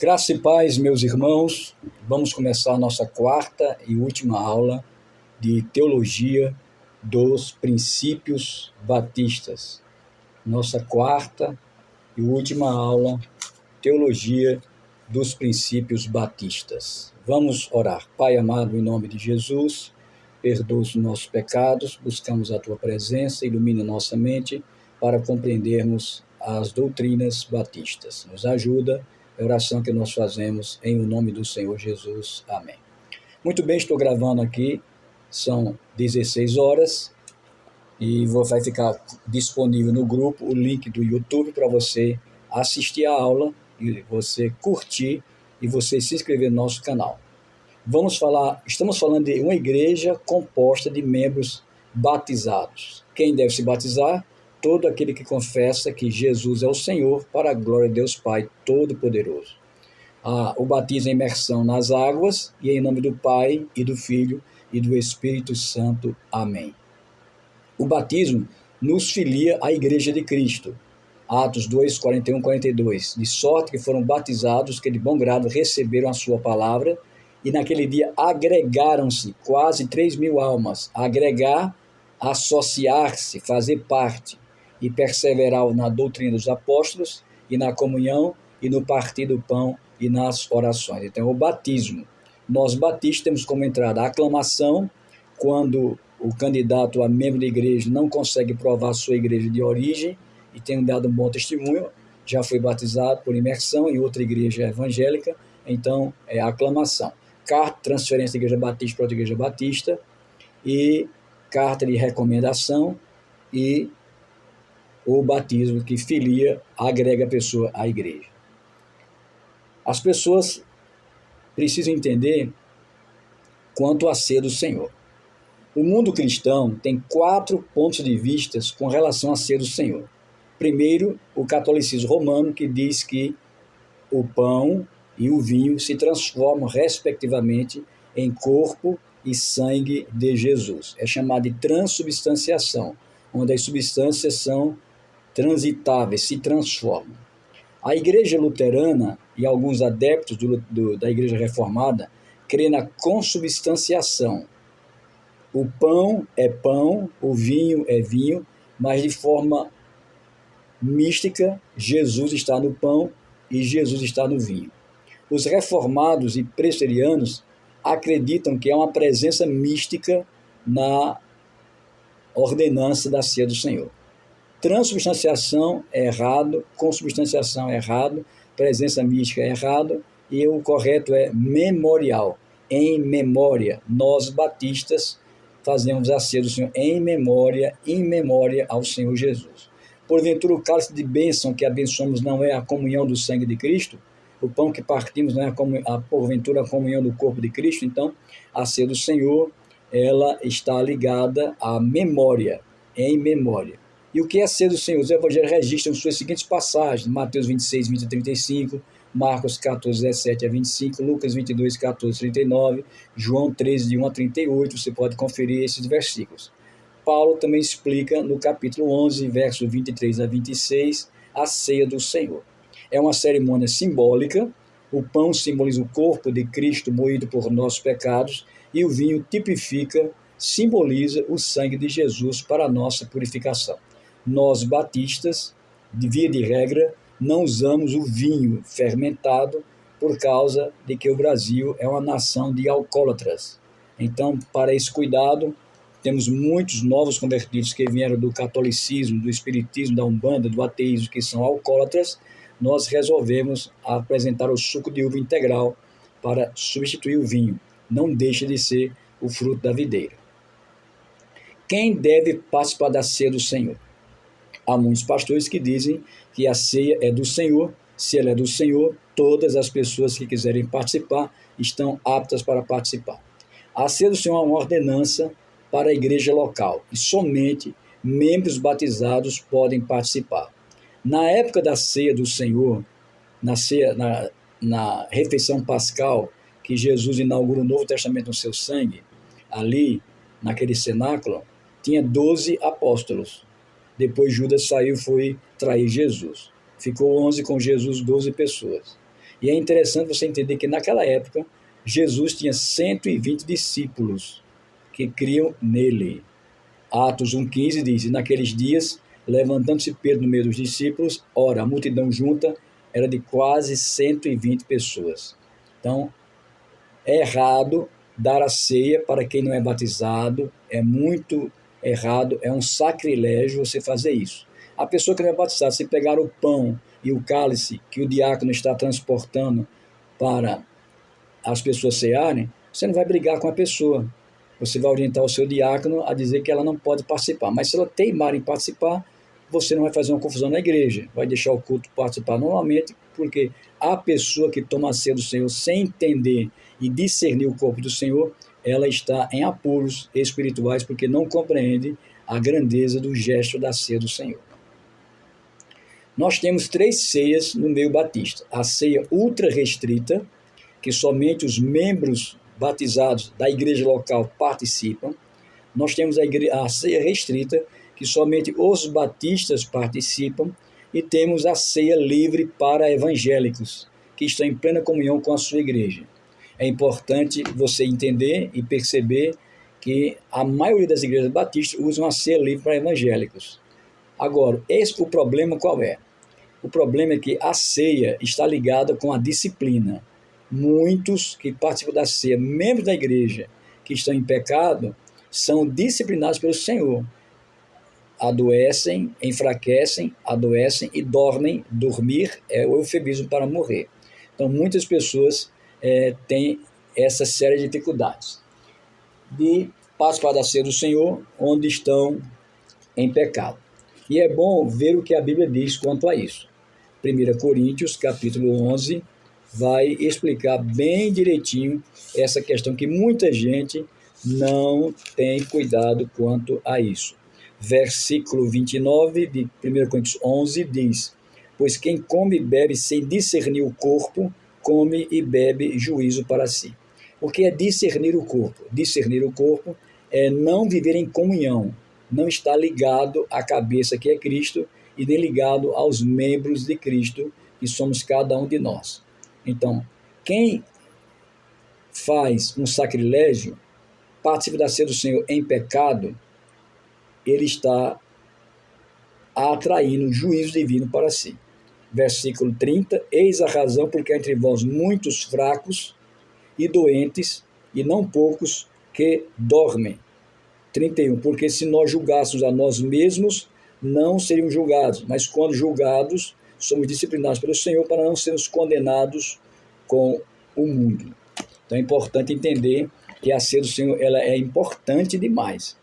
Graça e paz, meus irmãos. Vamos começar a nossa quarta e última aula de Teologia dos Princípios Batistas. Nossa quarta e última aula, Teologia dos Princípios Batistas. Vamos orar. Pai amado, em nome de Jesus, perdoa os nossos pecados, buscamos a Tua presença, ilumina nossa mente para compreendermos as doutrinas batistas. Nos ajuda. É a oração que nós fazemos em o nome do Senhor Jesus. Amém. Muito bem, estou gravando aqui, são 16 horas e vai ficar disponível no grupo o link do YouTube para você assistir a aula e você curtir e você se inscrever no nosso canal. Estamos falando de uma igreja composta de membros batizados. Quem deve se batizar? Todo aquele que confessa que Jesus é o Senhor, para a glória de Deus Pai Todo-Poderoso. O batismo é imersão nas águas, e em nome do Pai, e do Filho, e do Espírito Santo. Amém. O batismo nos filia à Igreja de Cristo. Atos 2, 41, 42. De sorte que foram batizados que de bom grado receberam a sua palavra, e naquele dia agregaram-se quase 3.000 almas. Agregar, associar-se, fazer parte, e perseverar na doutrina dos apóstolos, e na comunhão, e no partir do pão, e nas orações. Então, o batismo. Nós batistas temos como entrada a aclamação, quando o candidato a membro da igreja não consegue provar sua igreja de origem, e tem dado um bom testemunho, já foi batizado por imersão em outra igreja evangélica, então é a aclamação. Carta, transferência da igreja batista para outra igreja batista, e carta de recomendação, e o batismo que filia, agrega a pessoa à igreja. As pessoas precisam entender quanto à ceia do Senhor. O mundo cristão tem 4 pontos de vista com relação à ceia do Senhor. Primeiro, o catolicismo romano, que diz que o pão e o vinho se transformam, respectivamente, em corpo e sangue de Jesus. É chamado de transubstanciação, onde as substâncias são transitáveis, se transformam. A Igreja Luterana e alguns adeptos da Igreja Reformada creem na consubstanciação. O pão é pão, o vinho é vinho, mas de forma mística, Jesus está no pão e Jesus está no vinho. Os reformados e presbiterianos acreditam que há uma presença mística na ordenança da ceia do Senhor. Transubstanciação é errado, consubstanciação é errado, presença mística é errado, e o correto é memorial, em memória. Nós, batistas, fazemos a ceia do Senhor em memória ao Senhor Jesus. Porventura, o cálice de bênção que abençoamos não é a comunhão do sangue de Cristo? O pão que partimos não é porventura a comunhão do corpo de Cristo? Então, a ceia do Senhor, ela está ligada à memória, em memória. E o que é a ceia do Senhor? Os evangelhos registram suas seguintes passagens: Mateus 26, 20 a 35, Marcos 14, 17 a 25, Lucas 22, 14 a 39, João 13, de 1 a 38, você pode conferir esses versículos. Paulo também explica no capítulo 11, verso 23 a 26, a ceia do Senhor. É uma cerimônia simbólica, o pão simboliza o corpo de Cristo moído por nossos pecados, e o vinho simboliza o sangue de Jesus para a nossa purificação. Nós, batistas, de via de regra, não usamos o vinho fermentado por causa de que o Brasil é uma nação de alcoólatras. Então, para esse cuidado, temos muitos novos convertidos que vieram do catolicismo, do espiritismo, da umbanda, do ateísmo, que são alcoólatras. Nós resolvemos apresentar o suco de uva integral para substituir o vinho. Não deixa de ser o fruto da videira. Quem deve participar da ceia do Senhor? Há muitos pastores que dizem que a ceia é do Senhor. Se ela é do Senhor, todas as pessoas que quiserem participar estão aptas para participar. A ceia do Senhor é uma ordenança para a igreja local e somente membros batizados podem participar. Na época da ceia do Senhor, na refeição pascal, que Jesus inaugura o Novo Testamento no seu sangue, ali, naquele cenáculo, tinha 12 apóstolos. Depois Judas saiu e foi trair Jesus. Ficou 11 com Jesus, 12 pessoas. E é interessante você entender que naquela época, Jesus tinha 120 discípulos que criam nele. Atos 1,15 diz: e naqueles dias, levantando-se Pedro no meio dos discípulos, ora, a multidão junta era de quase 120 pessoas. Então, é errado dar a ceia para quem não é batizado, é muito errado, é um sacrilégio você fazer isso. A pessoa que não é batizada, se pegar o pão e o cálice que o diácono está transportando para as pessoas cearem, você não vai brigar com a pessoa. Você vai orientar o seu diácono a dizer que ela não pode participar. Mas se ela teimar em participar, você não vai fazer uma confusão na igreja. Vai deixar o culto participar normalmente, porque a pessoa que toma a ceia do Senhor sem entender e discernir o corpo do Senhor, ela está em apuros espirituais, porque não compreende a grandeza do gesto da ceia do Senhor. Nós temos 3 ceias no meio batista. A ceia ultra restrita, que somente os membros batizados da igreja local participam. Nós temos a ceia restrita, que somente os batistas participam. E temos a ceia livre para evangélicos, que estão em plena comunhão com a sua igreja. É importante você entender e perceber que a maioria das igrejas batistas usam a ceia livre para evangélicos. Agora, o problema qual é? O problema é que a ceia está ligada com a disciplina. Muitos que participam da ceia, membros da igreja, que estão em pecado, são disciplinados pelo Senhor. Adoecem, enfraquecem, adoecem e dormem. Dormir é o eufemismo para morrer. Então, muitas pessoas têm essa série de dificuldades de participar da ceia do Senhor, onde estão em pecado. E é bom ver o que a Bíblia diz quanto a isso. 1 Coríntios, capítulo 11, vai explicar bem direitinho essa questão que muita gente não tem cuidado quanto a isso. Versículo 29 de 1 Coríntios 11 diz: pois quem come e bebe sem discernir o corpo, come e bebe juízo para si. O que é discernir o corpo? Discernir o corpo é não viver em comunhão, não estar ligado à cabeça que é Cristo e nem ligado aos membros de Cristo, que somos cada um de nós. Então, quem faz um sacrilégio, participa da ceia do Senhor em pecado, ele está atraindo juízo divino para si. Versículo 30, eis a razão porque há entre vós muitos fracos e doentes, e não poucos que dormem. 31, porque se nós julgássemos a nós mesmos, não seríamos julgados, mas quando julgados, somos disciplinados pelo Senhor para não sermos condenados com o mundo. Então é importante entender que a ceia do Senhor ela é importante demais.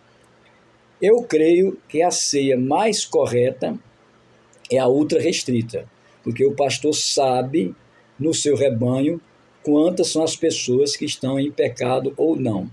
Eu creio que a ceia mais correta é a ultra restrita, porque o pastor sabe no seu rebanho quantas são as pessoas que estão em pecado ou não.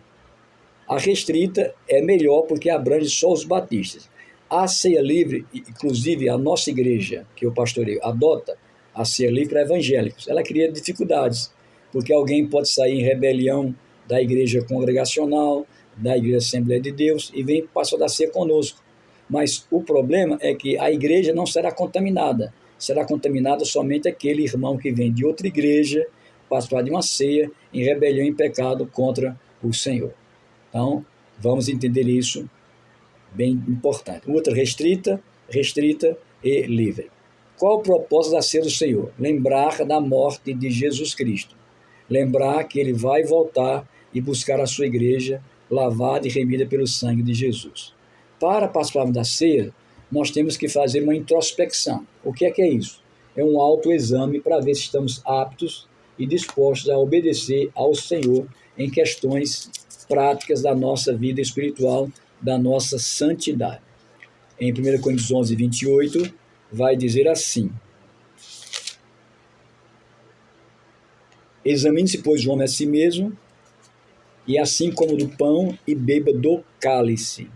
A restrita é melhor porque abrange só os batistas. A ceia livre, inclusive a nossa igreja, que eu pastoreio, adota a ceia livre para evangélicos. Ela cria dificuldades, porque alguém pode sair em rebelião da igreja congregacional, da igreja Assembleia de Deus, e vem passar da ceia conosco. Mas o problema é que a igreja não será contaminada. Será contaminado somente aquele irmão que vem de outra igreja, participar de uma ceia em rebelião e pecado contra o Senhor. Então, vamos entender isso, bem importante. Outra restrita e livre. Qual o propósito da ceia do Senhor? Lembrar da morte de Jesus Cristo. Lembrar que ele vai voltar e buscar a sua igreja lavada e remida pelo sangue de Jesus. Para participarmos da ceia, nós temos que fazer uma introspecção. O que é isso? É um autoexame para ver se estamos aptos e dispostos a obedecer ao Senhor em questões práticas da nossa vida espiritual, da nossa santidade. Em 1 Coríntios 11, 28, vai dizer assim: examine-se, pois, o homem a si mesmo, e assim como do pão e beba do cálice.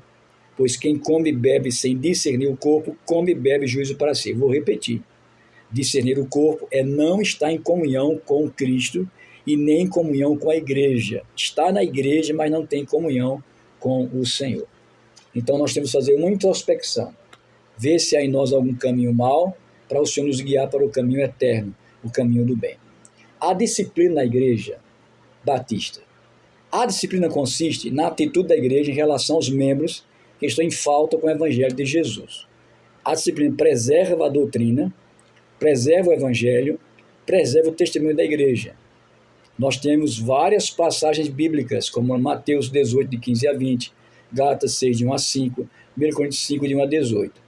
Pois quem come e bebe sem discernir o corpo, come e bebe juízo para si. Vou repetir. Discernir o corpo é não estar em comunhão com Cristo e nem em comunhão com a igreja. Está na igreja, mas não tem comunhão com o Senhor. Então nós temos que fazer uma introspecção. Ver se há em nós algum caminho mau, para o Senhor nos guiar para o caminho eterno, o caminho do bem. A disciplina na igreja batista. A disciplina consiste na atitude da igreja em relação aos membros que estão em falta com o evangelho de Jesus. A disciplina preserva a doutrina, preserva o evangelho, preserva o testemunho da igreja. Nós temos várias passagens bíblicas, como Mateus 18, de 15 a 20, Gálatas 6, de 1 a 5, 1 Coríntios 5, de 1 a 18.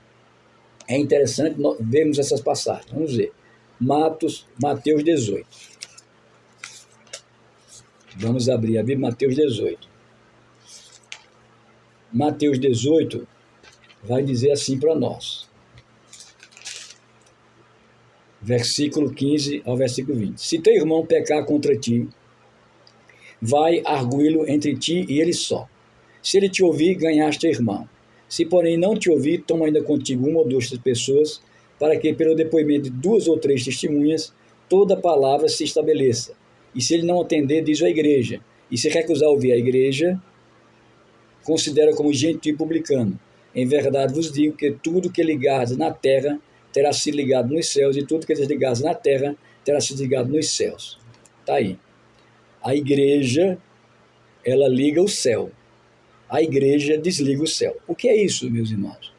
É interessante vermos essas passagens. Vamos ver. Mateus 18. Vamos abrir a Bíblia, Mateus 18. Mateus 18 vai dizer assim para nós. Versículo 15 ao versículo 20. Se teu irmão pecar contra ti, vai arguí-lo entre ti e ele só. Se ele te ouvir, ganhaste teu irmão. Se, porém, não te ouvir, toma ainda contigo uma ou duas pessoas, para que, pelo depoimento de 2 ou 3 testemunhas, toda palavra se estabeleça. E se ele não atender, diz à igreja. E se recusar ouvir a igreja, considera como gentil publicano. Em verdade vos digo que tudo que ligardes na terra terá sido ligado nos céus, e tudo que desligardes na terra terá sido ligado nos céus. Está aí. A igreja, ela liga o céu. A igreja desliga o céu. O que é isso, meus irmãos?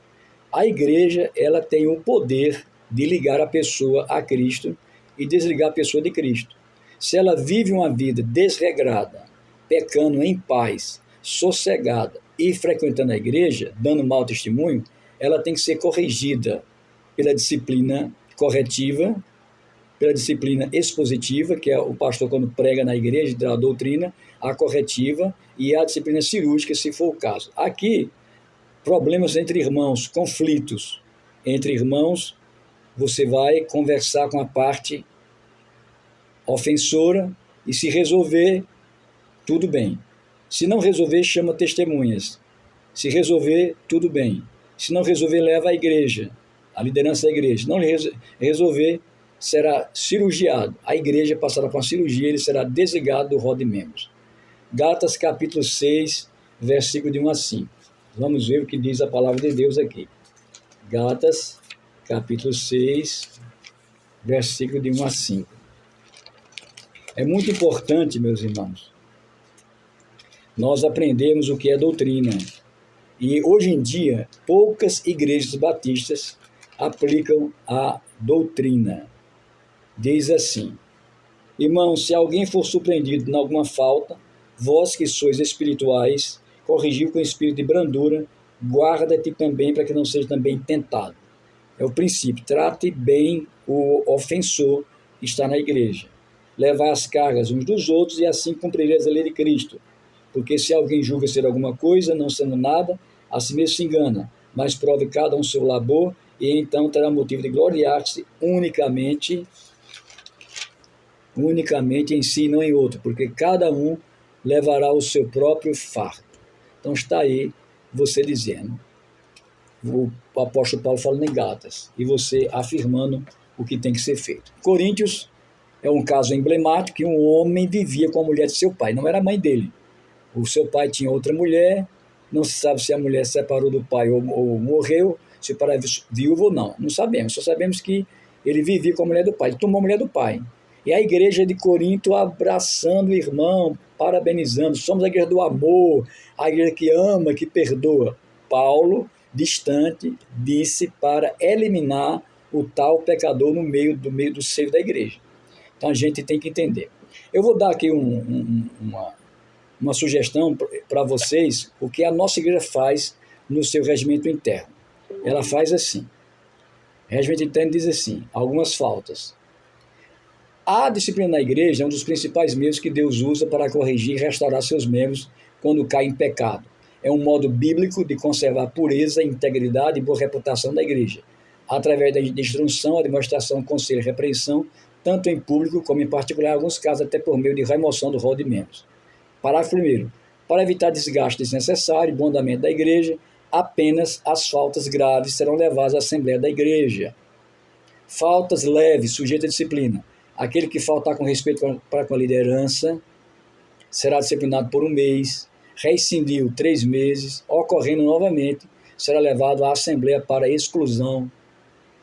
A igreja, ela tem o poder de ligar a pessoa a Cristo e desligar a pessoa de Cristo. Se ela vive uma vida desregrada, pecando em paz, sossegada e frequentando a igreja, dando mau testemunho, ela tem que ser corrigida pela disciplina corretiva, pela disciplina expositiva, que é o pastor quando prega na igreja, da doutrina, a corretiva, e a disciplina cirúrgica, se for o caso. Aqui, problemas entre irmãos, conflitos entre irmãos, você vai conversar com a parte ofensora, e se resolver, tudo bem. Se não resolver, chama testemunhas. Se resolver, tudo bem. Se não resolver, leva à igreja, a liderança da igreja. Se não resolver, será cirurgiado. A igreja passará por uma cirurgia, ele será desligado do rol de membros. Gálatas capítulo 6, versículo de 1 a 5. Vamos ver o que diz a palavra de Deus aqui. Gálatas capítulo 6, versículo de 1 a 5. É muito importante, meus irmãos, nós aprendemos o que é doutrina. E hoje em dia, poucas igrejas batistas aplicam a doutrina. Diz assim: irmãos, se alguém for surpreendido em alguma falta, vós que sois espirituais, corrigiu com espírito de brandura, guarda-te também para que não seja também tentado. É o princípio, trate bem o ofensor que está na igreja. Levar as cargas uns dos outros e assim cumprireis a lei de Cristo. Porque se alguém julga ser alguma coisa, não sendo nada, a si mesmo se engana, mas prove cada um seu labor, e então terá motivo de gloriar-se unicamente em si e não em outro, porque cada um levará o seu próprio fardo. Então está aí você dizendo, o apóstolo Paulo falando em Gálatas, e você afirmando o que tem que ser feito. Coríntios é um caso emblemático que um homem vivia com a mulher de seu pai, não era a mãe dele. O seu pai tinha outra mulher, não se sabe se a mulher separou do pai ou morreu, se o pai é viúvo ou não, não sabemos, só sabemos que ele vivia com a mulher do pai, ele tomou a mulher do pai. E a igreja de Corinto abraçando o irmão, parabenizando, somos a igreja do amor, a igreja que ama, que perdoa. Paulo, distante, disse para eliminar o tal pecador no meio do seio da igreja. Então a gente tem que entender. Eu vou dar aqui uma sugestão para vocês, o que a nossa igreja faz no seu regimento interno. Ela faz assim. O regimento interno diz assim, algumas faltas. A disciplina na igreja é um dos principais meios que Deus usa para corrigir e restaurar seus membros quando caem em pecado. É um modo bíblico de conservar a pureza, integridade e boa reputação da igreja, através da instrução, a demonstração, conselho e repreensão, tanto em público como em particular, em alguns casos até por meio de remoção do rol de membros. Parágrafo 1º. Para evitar desgaste desnecessário e bom andamento da igreja, apenas as faltas graves serão levadas à Assembleia da Igreja. Faltas leves, sujeita à disciplina. Aquele que faltar com respeito para com a liderança será disciplinado por 1 mês, rescindiu 3 meses, ocorrendo novamente, será levado à Assembleia para exclusão,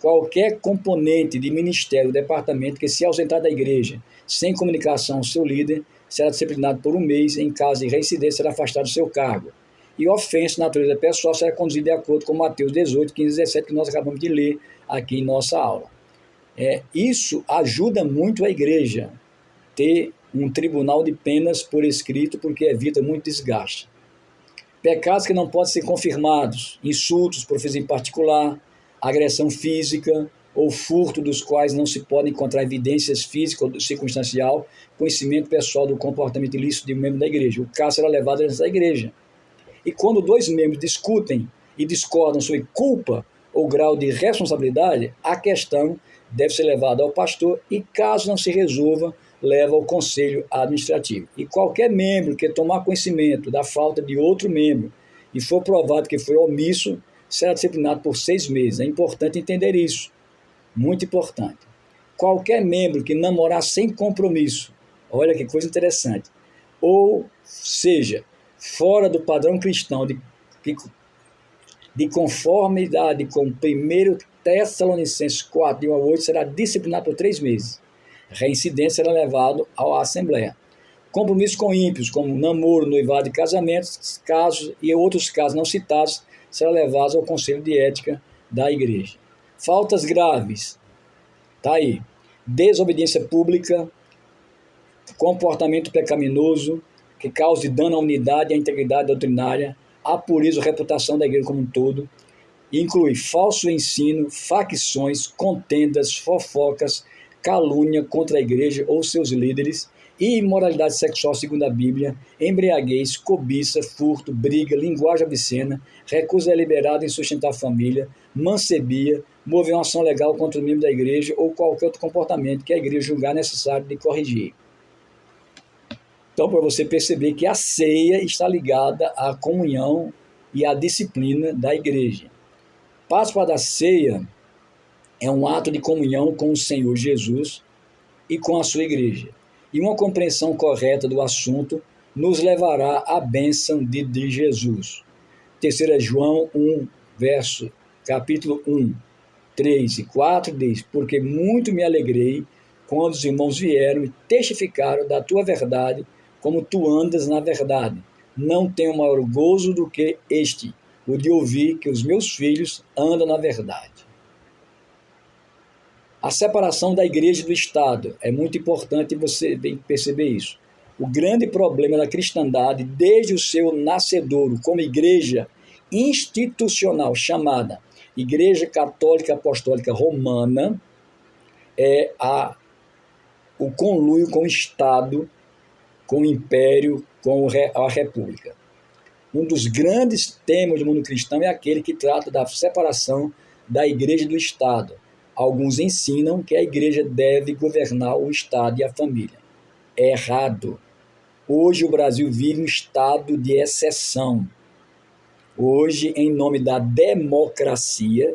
qualquer componente de ministério ou departamento que se ausentar da igreja sem comunicação ao seu líder será disciplinado por 1 mês, em caso de reincidência será afastado do seu cargo. E ofensa de natureza pessoal será conduzida de acordo com Mateus 18, 15 e 17, que nós acabamos de ler aqui em nossa aula. Isso ajuda muito a igreja ter um tribunal de penas por escrito, porque evita muito desgaste. Pecados que não podem ser confirmados: insultos, profecia em particular, agressão física ou furto, dos quais não se podem encontrar evidências físicas ou circunstancial, conhecimento pessoal do comportamento ilícito de um membro da igreja. O caso será levado dentro da igreja. E quando 2 membros discutem e discordam sobre culpa ou grau de responsabilidade, a questão deve ser levada ao pastor e, caso não se resolva, leva ao conselho administrativo. E qualquer membro que tomar conhecimento da falta de outro membro e for provado que foi omisso, será disciplinado por 6 meses. É importante entender isso. Muito importante. Qualquer membro que namorar sem compromisso, olha que coisa interessante, ou seja, fora do padrão cristão de conformidade com 1 Tessalonicenses 4, de 1 a 8, será disciplinado por 3 meses. Reincidência será levado à Assembleia. Compromissos com ímpios, como namoro, noivado e casamento, casos e outros casos não citados, serão levados ao Conselho de Ética da Igreja. Faltas graves, tá aí: desobediência pública, comportamento pecaminoso que cause dano à unidade e à integridade doutrinária, à pureza ou reputação da igreja como um todo, inclui falso ensino, facções, contendas, fofocas, calúnia contra a igreja ou seus líderes, e imoralidade sexual segundo a Bíblia, embriaguez, cobiça, furto, briga, linguagem obscena, recusa deliberada em sustentar a família, mancebia, mover uma ação legal contra o membro da igreja ou qualquer outro comportamento que a igreja julgar necessário de corrigir. Então, para você perceber que a ceia está ligada à comunhão e à disciplina da igreja. Participar da ceia é um ato de comunhão com o Senhor Jesus e com a sua igreja. E uma compreensão correta do assunto nos levará à bênção de Jesus. 3 João 1, capítulo 1, 3 e 4 diz: porque muito me alegrei quando os irmãos vieram e testificaram da tua verdade, como tu andas na verdade. Não tenho maior gozo do que este, o de ouvir que os meus filhos andam na verdade. A separação da igreja e do Estado é muito importante você perceber isso. O grande problema da cristandade, desde o seu nascedouro como igreja institucional chamada Igreja Católica Apostólica Romana, é o conluio com o Estado, com o Império, com a República. Um dos grandes temas do mundo cristão é aquele que trata da separação da igreja e do Estado. Alguns ensinam que a igreja deve governar o Estado e a família. É errado. Hoje o Brasil vive um estado de exceção. Hoje, em nome da democracia,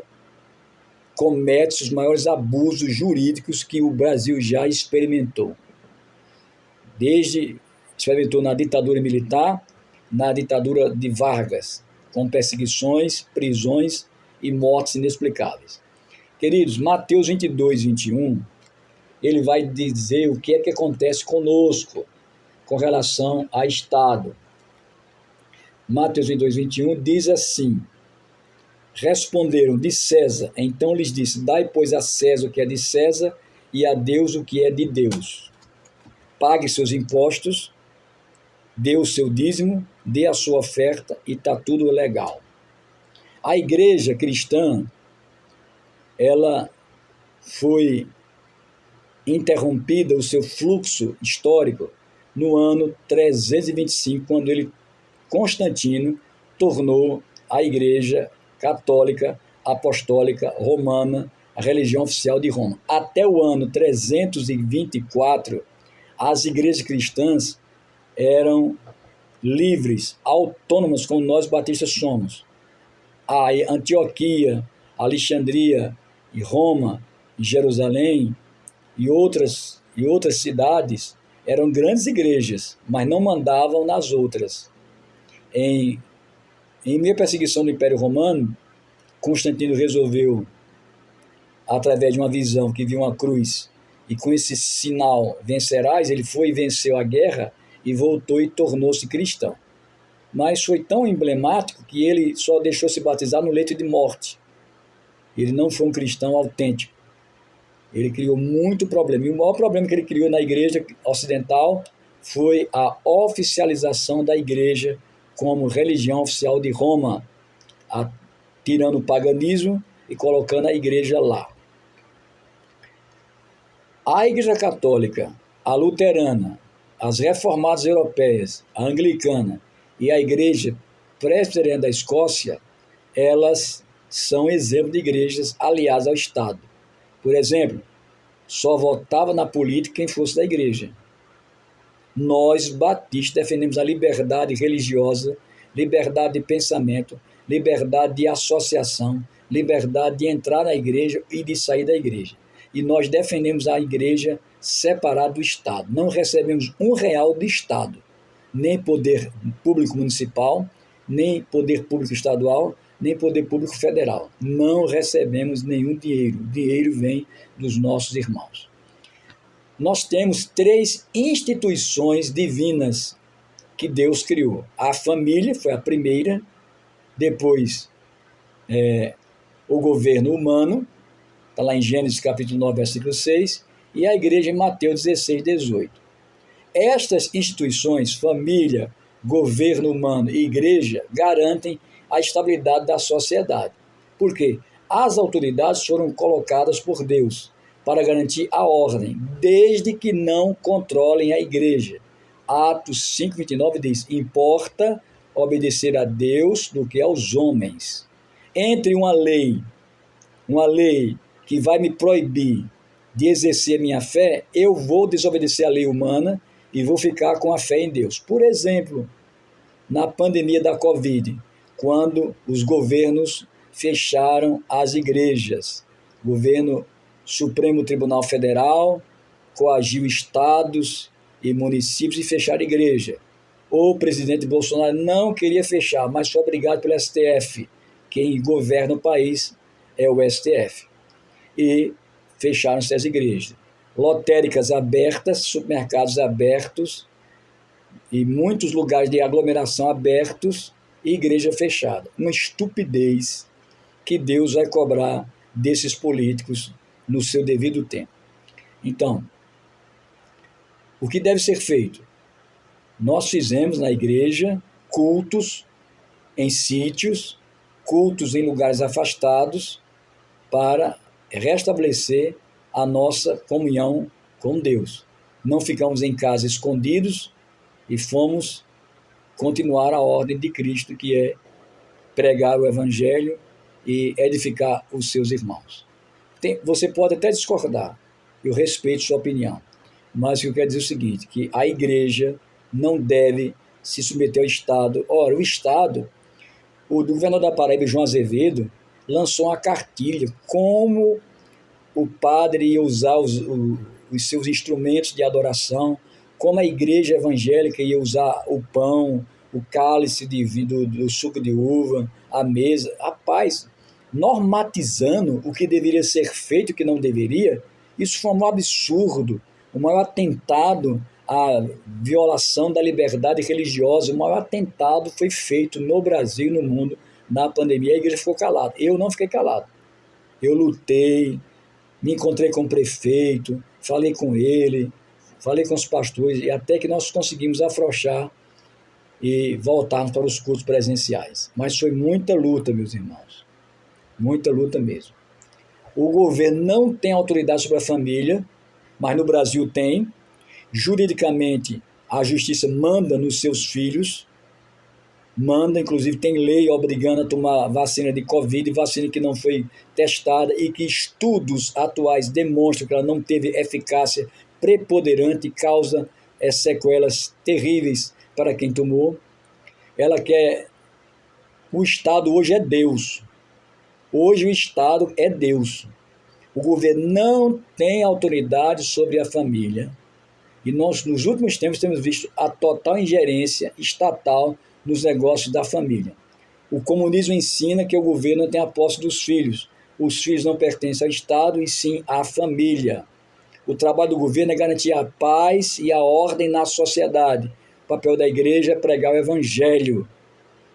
comete os maiores abusos jurídicos que o Brasil já experimentou. Experimentou na ditadura militar, na ditadura de Vargas, com perseguições, prisões e mortes inexplicáveis. Queridos, Mateus 22, 21, ele vai dizer o que é que acontece conosco com relação a Estado. Mateus 22, 21 diz assim: responderam: de César. Então lhes disse: dai, pois, a César o que é de César e a Deus o que é de Deus. Pague seus impostos, dê o seu dízimo, dê a sua oferta e está tudo legal. A igreja cristã, ela foi interrompida, o seu fluxo histórico, no ano 325, quando Constantino tornou a Igreja Católica Apostólica Romana a religião oficial de Roma. Até o ano 324, as igrejas cristãs eram livres, autônomas, como nós batistas somos. A Antioquia, Alexandria e Roma, e Jerusalém e outras cidades eram grandes igrejas, mas não mandavam nas outras. Em meio à perseguição do Império Romano, Constantino resolveu através de uma visão que viu uma cruz, e com esse sinal vencerás, ele foi e venceu a guerra e voltou e tornou-se cristão. Mas foi tão emblemático que ele só deixou se batizar no leito de morte. Ele não foi um cristão autêntico. Ele criou muito problema. E o maior problema que ele criou na igreja ocidental foi a oficialização da igreja como religião oficial de Roma, tirando o paganismo e colocando a igreja lá. A Igreja Católica, a Luterana, as Reformadas Europeias, a Anglicana e a Igreja Presbiteriana da Escócia, elas são exemplo de igrejas aliadas ao Estado. Por exemplo, só votava na política quem fosse da igreja. Nós, batistas, defendemos a liberdade religiosa, liberdade de pensamento, liberdade de associação, liberdade de entrar na igreja e de sair da igreja. E nós defendemos a igreja separada do Estado. Não recebemos R$1 do Estado, nem poder público municipal, nem poder público estadual, nem poder público federal. Não recebemos nenhum dinheiro. O dinheiro vem dos nossos irmãos. Nós temos 3 instituições divinas que Deus criou. A família foi a primeira, depois o governo humano, está lá em Gênesis capítulo 9, versículo 6, e a igreja em Mateus 16, 18. Estas instituições, família, governo humano e igreja, garantem a estabilidade da sociedade. Por quê? As autoridades foram colocadas por Deus para garantir a ordem, desde que não controlem a igreja. Atos 5:29 diz: importa obedecer a Deus do que aos homens. Entre uma lei que vai me proibir de exercer minha fé, eu vou desobedecer a lei humana e vou ficar com a fé em Deus. Por exemplo, na pandemia da Covid, quando os governos fecharam as igrejas, o governo Supremo Tribunal Federal coagiu estados e municípios e fecharam a igreja. O presidente Bolsonaro não queria fechar, mas foi obrigado pelo STF. Quem governa o país é o STF. E fecharam-se as igrejas. Lotéricas abertas, supermercados abertos e muitos lugares de aglomeração abertos e igreja fechada. Uma estupidez que Deus vai cobrar desses políticos no seu devido tempo. Então, o que deve ser feito? Nós fizemos na igreja cultos em sítios, cultos em lugares afastados, para restabelecer a nossa comunhão com Deus. Não ficamos em casa escondidos e fomos continuar a ordem de Cristo, que é pregar o Evangelho e edificar os seus irmãos. Você pode até discordar, eu respeito sua opinião, mas o que eu quero dizer é o seguinte, que a igreja não deve se submeter ao Estado. Ora, o Estado, o governador da Paraíba, João Azevedo, lançou uma cartilha como o padre ia usar os seus instrumentos de adoração, como a igreja evangélica ia usar o pão, o cálice do suco de uva, a mesa. Rapaz, normatizando o que deveria ser feito e o que não deveria, isso foi um absurdo, o maior atentado à violação da liberdade religiosa, o maior atentado foi feito no Brasil e no mundo na pandemia. A igreja ficou calada. Eu não fiquei calado. Eu lutei, me encontrei com o prefeito, falei com ele, falei com os pastores, e até que nós conseguimos afrouxar e voltarmos para os cultos presenciais. Mas foi muita luta, meus irmãos. Muita luta mesmo. O governo não tem autoridade sobre a família, mas no Brasil tem. Juridicamente, a justiça manda nos seus filhos, inclusive tem lei obrigando a tomar vacina de Covid, vacina que não foi testada e que estudos atuais demonstram que ela não teve eficácia preponderante e causa sequelas terríveis para quem tomou. Ela quer... O Estado hoje é Deus. Hoje o Estado é Deus. O governo não tem autoridade sobre a família. E nós, nos últimos tempos, temos visto a total ingerência estatal nos negócios da família. O comunismo ensina que o governo tem a posse dos filhos. os filhos não pertencem ao Estado, e sim à família. O trabalho do governo é garantir a paz e a ordem na sociedade. O papel da igreja é pregar o evangelho.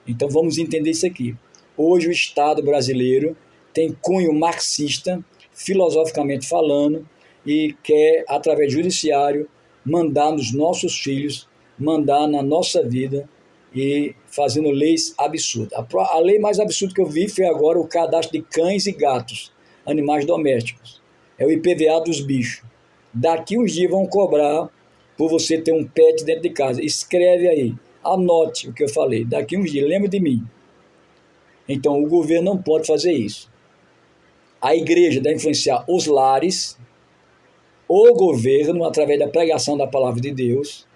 Então vamos entender isso aqui. Hoje o Estado brasileiro tem cunho marxista, filosoficamente falando, e quer, através do judiciário, mandar nos nossos filhos, mandar na nossa vida, e fazendo leis absurdas. A lei mais absurda que eu vi foi agora o cadastro de cães e gatos, animais domésticos. É o IPVA dos bichos. Daqui uns dias vão cobrar por você ter um pet dentro de casa. Escreve aí, anote o que eu falei. Daqui uns dias, lembre de mim. Então, o governo não pode fazer isso. A igreja deve influenciar os lares, o governo, através da pregação da palavra de Deus.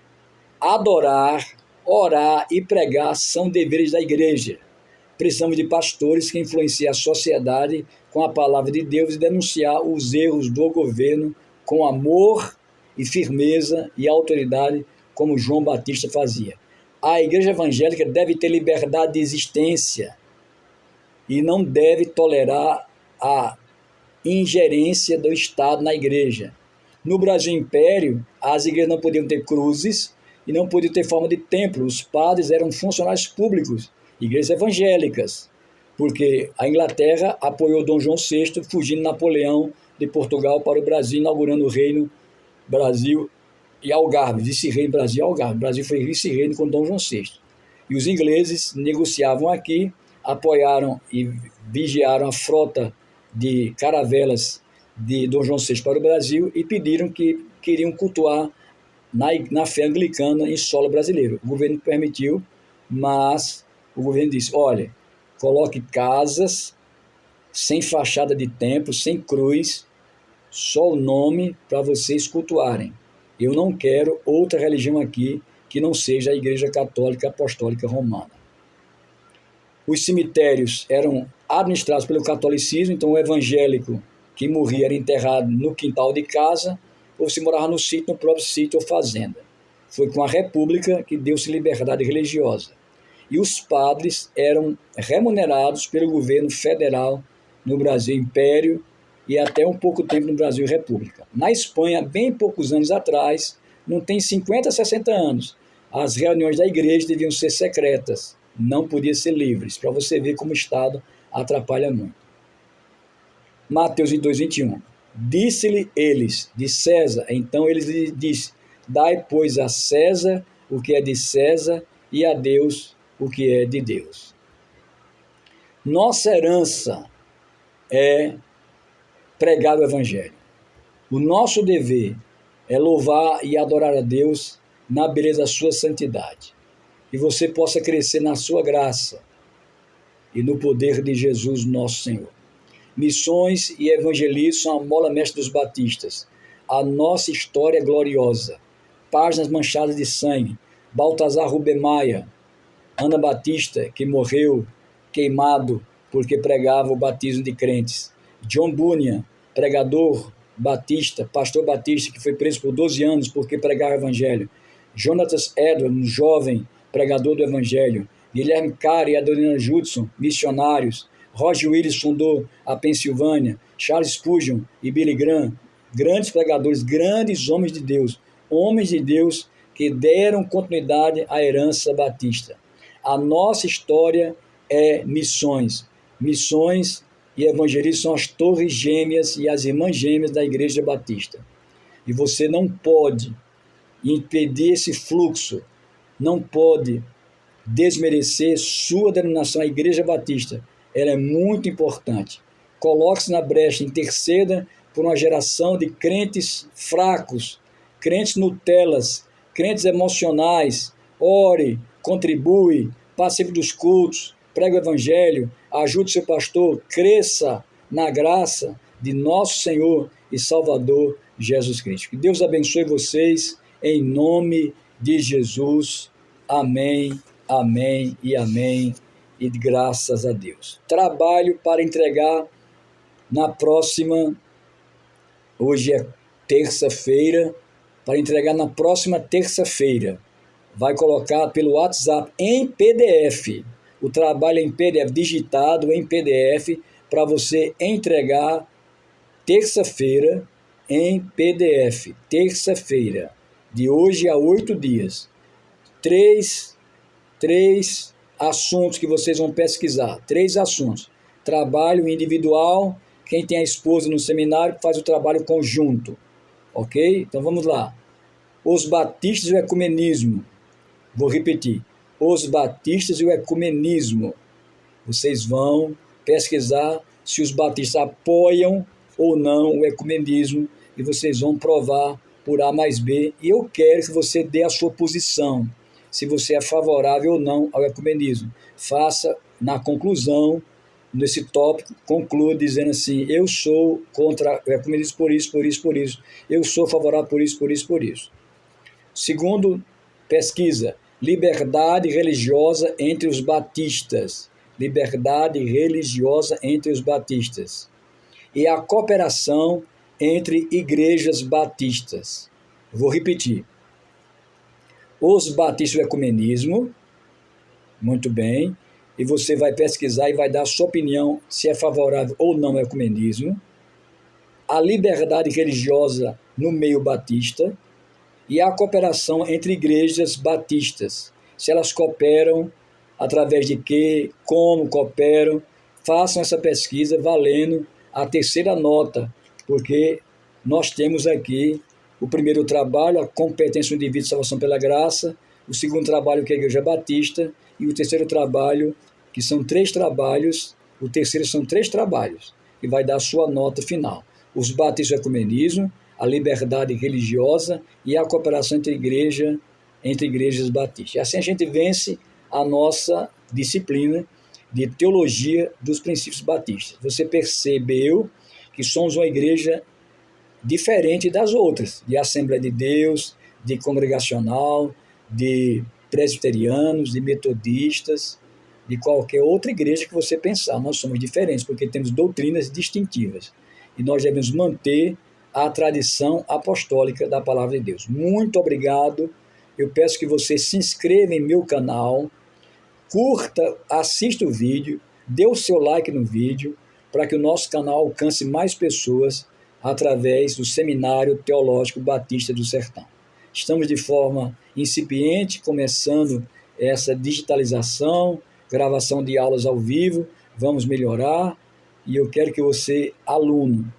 Adorar, orar e pregar são deveres da igreja. Precisamos de pastores que influenciem a sociedade com a palavra de Deus e denunciar os erros do governo com amor e firmeza e autoridade, como João Batista fazia. A igreja evangélica deve ter liberdade de existência e não deve tolerar a ingerência do Estado na igreja. No Brasil Império, as igrejas não podiam ter cruzes e não podiam ter forma de templo. Os padres eram funcionários públicos, igrejas evangélicas, porque a Inglaterra apoiou Dom João VI, fugindo Napoleão de Portugal para o Brasil, inaugurando o reino Brasil e Algarve, vice-reino Brasil e Algarve. O Brasil foi vice-reino com Dom João VI. E os ingleses negociavam aqui, apoiaram e vigiaram a frota de caravelas de Dom João VI para o Brasil e pediram que queriam cultuar na fé anglicana em solo brasileiro. O governo permitiu, mas o governo disse, olha, coloque casas sem fachada de templo, sem cruz, só o nome para vocês cultuarem. Eu não quero outra religião aqui que não seja a Igreja Católica Apostólica Romana. Os cemitérios eram administrados pelo catolicismo, então o evangélico que morria era enterrado no quintal de casa, ou se morava no sítio, no próprio sítio ou fazenda. Foi com a República que deu-se liberdade religiosa. E os padres eram remunerados pelo governo federal no Brasil Império e até um pouco tempo no Brasil República. Na Espanha, bem poucos anos atrás, não tem 50, 60 anos, as reuniões da igreja deviam ser secretas, não podiam ser livres, para você ver como o Estado atrapalha muito. Mateus 2,21. Disse-lhe eles, de César, então ele lhe disse, dai, pois, a César o que é de César e a Deus o que é de Deus. Nossa herança é pregar o Evangelho. O nosso dever é louvar e adorar a Deus na beleza da sua santidade. E você possa crescer na sua graça e no poder de Jesus, nosso Senhor. Missões e evangelismo são a mola mestra dos batistas. A nossa história é gloriosa. Páginas manchadas de sangue. Baltazar Rubemaia, Ana Batista, que morreu queimado porque pregava o batismo de crentes. John Bunyan, pregador batista, pastor batista, que foi preso por 12 anos porque pregava o evangelho. Jonathan Edwards, um jovem pregador do evangelho. Guilherme Carey e Adoniram Judson, missionários. Roger Willis fundou a Pensilvânia. Charles Spurgeon e Billy Graham, grandes pregadores, grandes homens de Deus que deram continuidade à herança batista. A nossa história é missões. Missões e evangelismo são as torres gêmeas e as irmãs gêmeas da Igreja Batista. E você não pode impedir esse fluxo, não pode desmerecer sua denominação, a Igreja Batista. Ela é muito importante. Coloque-se na brecha, interceda por uma geração de crentes fracos, crentes Nutelas, crentes emocionais. Ore, contribui, participe dos cultos, pregue o evangelho, ajude seu pastor, cresça na graça de nosso Senhor e Salvador Jesus Cristo. Que Deus abençoe vocês em nome de Jesus. Amém, amém e amém. E graças a Deus. Trabalho para entregar na próxima, hoje é terça-feira, para entregar na próxima terça-feira. Vai colocar pelo WhatsApp em PDF. O trabalho é em PDF, digitado em PDF, para você entregar terça-feira em PDF. Terça-feira, de hoje a 8 dias. Três assuntos que vocês vão pesquisar. 3 assuntos. Trabalho individual, quem tem a esposa no seminário faz o trabalho conjunto. Ok? Então vamos lá. Os batistas e o ecumenismo. Vou repetir. Os batistas e o ecumenismo. Vocês vão pesquisar se os batistas apoiam ou não o ecumenismo e vocês vão provar por A mais B. E eu quero que você dê a sua posição, se você é favorável ou não ao ecumenismo. Faça na conclusão, nesse tópico, conclua dizendo assim: eu sou contra o ecumenismo por isso, por isso, por isso. Eu sou favorável por isso, por isso, por isso. Segundo, pesquisa, liberdade religiosa entre os batistas. Liberdade religiosa entre os batistas. E a cooperação entre igrejas batistas. Vou repetir. Os batistas e o ecumenismo, muito bem, e você vai pesquisar e vai dar a sua opinião se é favorável ou não ao ecumenismo. A liberdade religiosa no meio batista e a cooperação entre igrejas batistas. Se elas cooperam, através de quê, como cooperam, façam essa pesquisa valendo a terceira nota, porque nós temos aqui o primeiro trabalho, a competência do indivíduo, salvação pela graça, o segundo trabalho, que é a Igreja Batista, e o terceiro trabalho, que são 3 trabalhos, o terceiro são 3 trabalhos, que vai dar a sua nota final. Os batistas do ecumenismo, a liberdade religiosa e a cooperação entre igrejas batistas. E assim a gente vence a nossa disciplina de teologia dos princípios batistas. Você percebeu que somos uma igreja diferente das outras, de Assembleia de Deus, de congregacional, de presbiterianos, de metodistas, de qualquer outra igreja que você pensar. Nós somos diferentes, porque temos doutrinas distintivas. E nós devemos manter a tradição apostólica da Palavra de Deus. Muito obrigado. Eu peço que você se inscreva em meu canal, curta, assista o vídeo, dê o seu like no vídeo, para que o nosso canal alcance mais pessoas através do Seminário Teológico Batista do Sertão. Estamos de forma incipiente, começando essa digitalização, gravação de aulas ao vivo, vamos melhorar, e eu quero que você, aluno,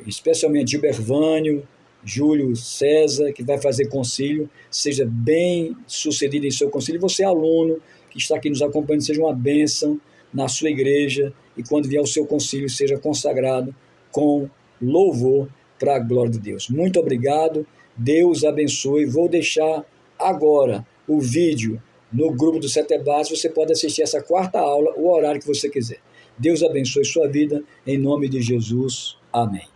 especialmente Gilbervânio, Júlio César, que vai fazer concílio, seja bem sucedido em seu concílio. Você, aluno, que está aqui nos acompanhando, seja uma bênção na sua igreja, e quando vier o seu concílio, seja consagrado com louvor para a glória de Deus. Muito obrigado, Deus abençoe. Vou deixar agora o vídeo no grupo do Setebase. Você pode assistir essa 4ª aula, o horário que você quiser. Deus abençoe sua vida, em nome de Jesus. Amém.